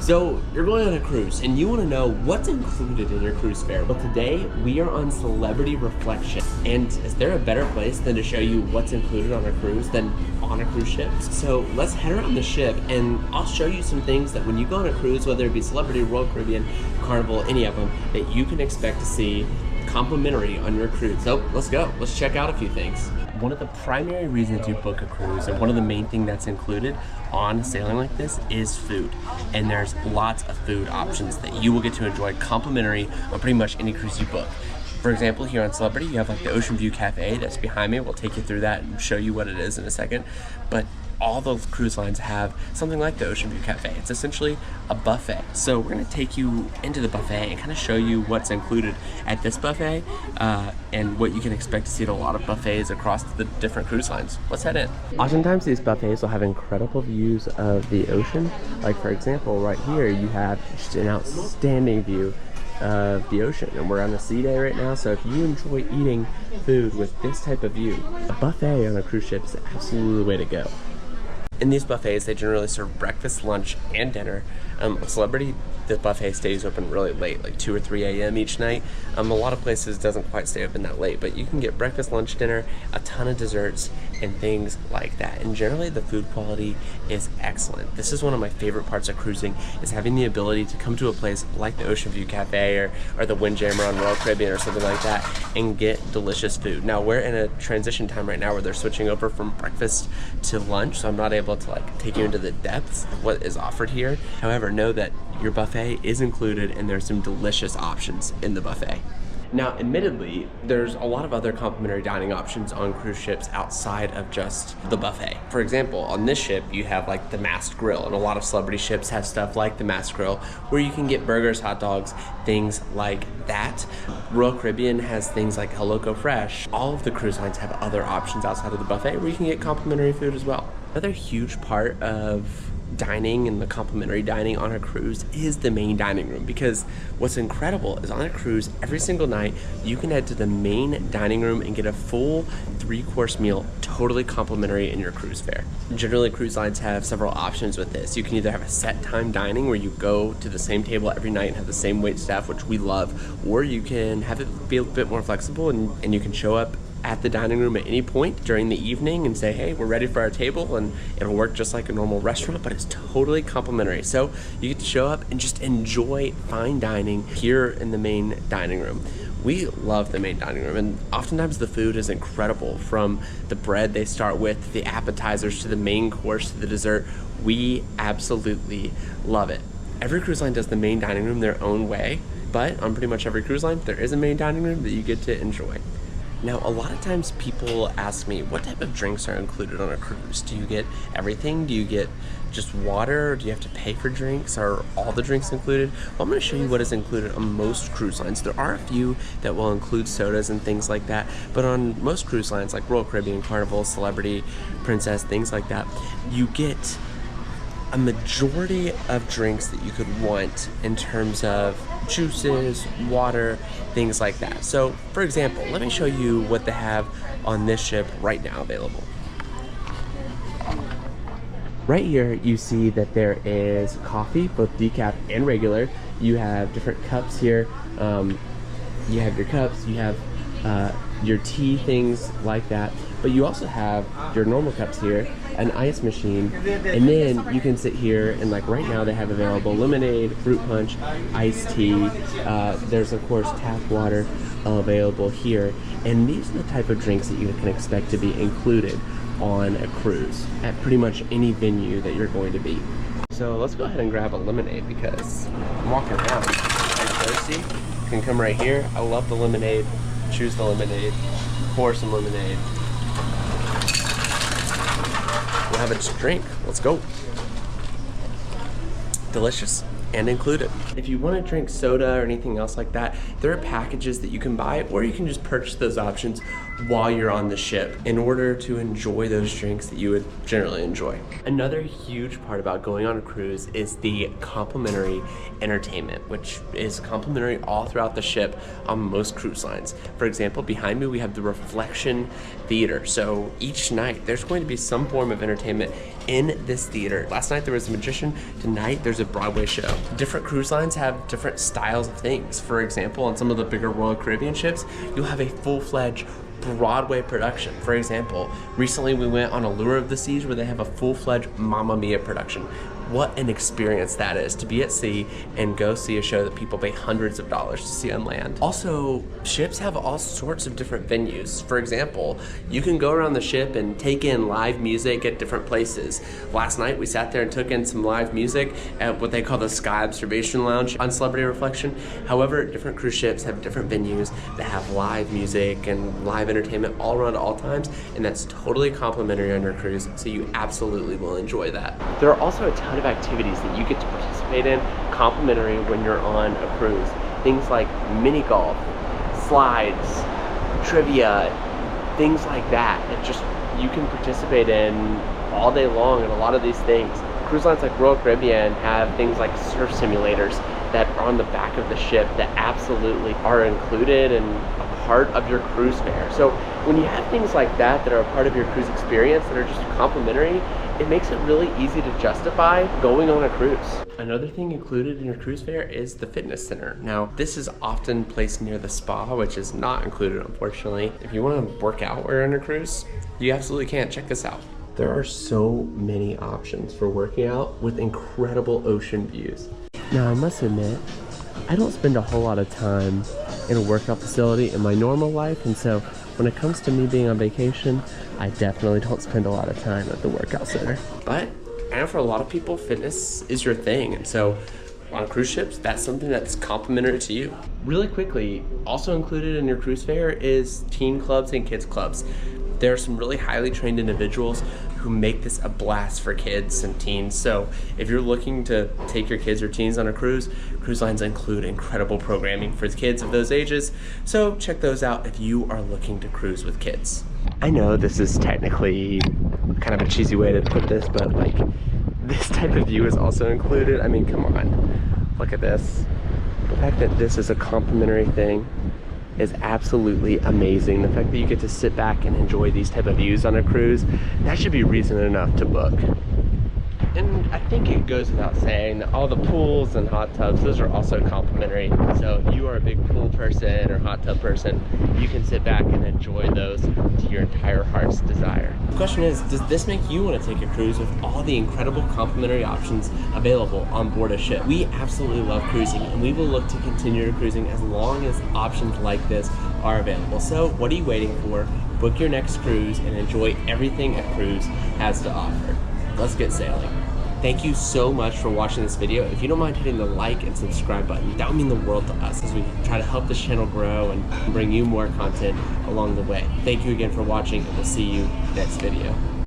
So you're going on a cruise and you want to know what's included in your cruise fare. Well, today we are on Celebrity Reflection, and is there a better place than to show you what's included on a cruise than on a cruise ship? So let's head around the ship and I'll show you some things that when you go on a cruise, whether it be Celebrity, Royal Caribbean, Carnival, any of them, that you can expect to see complimentary on your cruise. So let's go, let's check out a few things. One of the primary reasons you book a cruise, and one of the main things that's included on sailing like this, is food. And there's lots of food options that you will get to enjoy complimentary on pretty much any cruise you book. For example, here on Celebrity, you have like the Ocean View Cafe that's behind me. We'll take you through that and show you what it is in a second. But all those cruise lines have something like the Ocean View Cafe. It's essentially a buffet. So we're gonna take you into the buffet and kind of show you what's included at this buffet and what you can expect to see at a lot of buffets across the different cruise lines. Let's head in. Oftentimes these buffets will have incredible views of the ocean. Like for example, right here you have just an outstanding view of the ocean, and we're on a sea day right now, so if you enjoy eating food with this type of view, a buffet on a cruise ship is absolutely the way to go. In these buffets, they generally serve breakfast, lunch, and dinner. Celebrity, the buffet stays open really late, like 2 or 3 a.m. each night. A lot of places doesn't quite stay open that late, but you can get breakfast, lunch, dinner, a ton of desserts, and things like that. And generally, the food quality is excellent. This is one of my favorite parts of cruising, is having the ability to come to a place like the Ocean View Cafe or the Windjammer on Royal Caribbean or something like that and get delicious food. Now, we're in a transition time right now where they're switching over from breakfast to lunch, so I'm not able to like take you into the depths of what is offered here. However, know that your buffet is included and there's some delicious options in the buffet. Now, admittedly, there's a lot of other complimentary dining options on cruise ships outside of just the buffet. For example, on this ship, you have like the Mast Grill, and a lot of Celebrity ships have stuff like the Mast Grill where you can get burgers, hot dogs, things like that. Royal Caribbean has things like Loco Fresh. All of the cruise lines have other options outside of the buffet where you can get complimentary food as well. Another huge part of dining and the complimentary dining on a cruise is the main dining room, because what's incredible is on a cruise every single night you can head to the main dining room and get a full 3-course meal totally complimentary in your cruise fare. Generally, cruise lines have several options with this. You can either have a set time dining where you go to the same table every night and have the same wait staff, which we love, or you can have it be a bit more flexible and you can show up at the dining room at any point during the evening and say, hey, we're ready for our table, and it'll work just like a normal restaurant, but it's totally complimentary. So you get to show up and just enjoy fine dining here in the main dining room. We love the main dining room, and oftentimes the food is incredible, from the bread they start with, the appetizers, to the main course, to the dessert. We absolutely love it. Every cruise line does the main dining room their own way, but on pretty much every cruise line, there is a main dining room that you get to enjoy. Now, a lot of times people ask me, what type of drinks are included on a cruise? Do you get everything? Do you get just water? Do you have to pay for drinks? Are all the drinks included? Well, I'm going to show you what is included on most cruise lines. There are a few that will include sodas and things like that, but on most cruise lines like Royal Caribbean, Carnival, Celebrity, Princess, things like that, you get a majority of drinks that you could want in terms of juices, water, things like that. So, for example, let me show you what they have on this ship right now available. Right here, you see that there is coffee, both decaf and regular. You have different cups here. You have your cups, you have your tea, things like that. But you also have your normal cups here, an ice machine, and then you can sit here and, like right now, they have available lemonade, fruit punch, iced tea. There's of course tap water available here, and these are the type of drinks that you can expect to be included on a cruise at pretty much any venue that you're going to be. So let's go ahead and grab a lemonade, because I'm walking around. I'm thirsty. You can come right here. I love the lemonade. Choose the lemonade. Pour some lemonade. We'll have a drink. Let's go. Delicious and included. If you want to drink soda or anything else like that, there are packages that you can buy, or you can just purchase those options while you're on the ship in order to enjoy those drinks that you would generally enjoy. Another huge part about going on a cruise is the complimentary entertainment, which is complimentary all throughout the ship on most cruise lines. For example, behind me we have the Reflection Theater. So each night there's going to be some form of entertainment in this theater. Last night there was a magician, tonight there's a Broadway show. Different cruise lines have different styles of things. For example, on some of the bigger Royal Caribbean ships, you'll have a full-fledged Broadway production. For example, recently we went on Allure of the Seas where they have a full-fledged Mamma Mia production. What an experience that is, to be at sea and go see a show that people pay hundreds of dollars to see on land. Also, ships have all sorts of different venues. For example, you can go around the ship and take in live music at different places. Last night we sat there and took in some live music at what they call the Sky Observation Lounge on Celebrity Reflection. However, different cruise ships have different venues that have live music and live entertainment all around at all times, and that's totally complimentary on your cruise, so you absolutely will enjoy that. There are also a ton of activities that you get to participate in complimentary when you're on a cruise. Things like mini golf, slides, trivia, things like that just you can participate in all day long. And a lot of these things, cruise lines like Royal Caribbean have things like surf simulators that are on the back of the ship that absolutely are included and a part of your cruise fare. So when you have things like that that are a part of your cruise experience that are just complimentary, it makes it really easy to justify going on a cruise. Another thing included in your cruise fare is the fitness center. Now, this is often placed near the spa, which is not included, unfortunately. If you want to work out while you're on a cruise, you absolutely can. Check this out. There are so many options for working out with incredible ocean views. Now, I must admit, I don't spend a whole lot of time in a workout facility in my normal life, and so when it comes to me being on vacation, I definitely don't spend a lot of time at the workout center. But I know for a lot of people, fitness is your thing, and so on cruise ships, that's something that's complimentary to you. Really quickly, also included in your cruise fare is teen clubs and kids clubs. There are some really highly trained individuals who make this a blast for kids and teens. So if you're looking to take your kids or teens on a cruise lines include incredible programming for kids of those ages. So check those out if you are looking to cruise with kids. I know this is technically kind of a cheesy way to put this, but like this type of view is also included. I mean, come on, look at this. The fact that this is a complimentary thing is absolutely amazing. The fact that you get to sit back and enjoy these type of views on a cruise, that should be reason enough to book. And I think it goes without saying that all the pools and hot tubs, those are also complimentary. So if you are a big pool person or hot tub person, you can sit back and enjoy those to your entire heart's desire. The question is, does this make you want to take a cruise with all the incredible complimentary options available on board a ship? We absolutely love cruising, and we will look to continue cruising as long as options like this are available. So what are you waiting for? Book your next cruise and enjoy everything a cruise has to offer. Let's get sailing. Thank you so much for watching this video. If you don't mind hitting the like and subscribe button, that would mean the world to us as we try to help this channel grow and bring you more content along the way. Thank you again for watching, and we'll see you next video.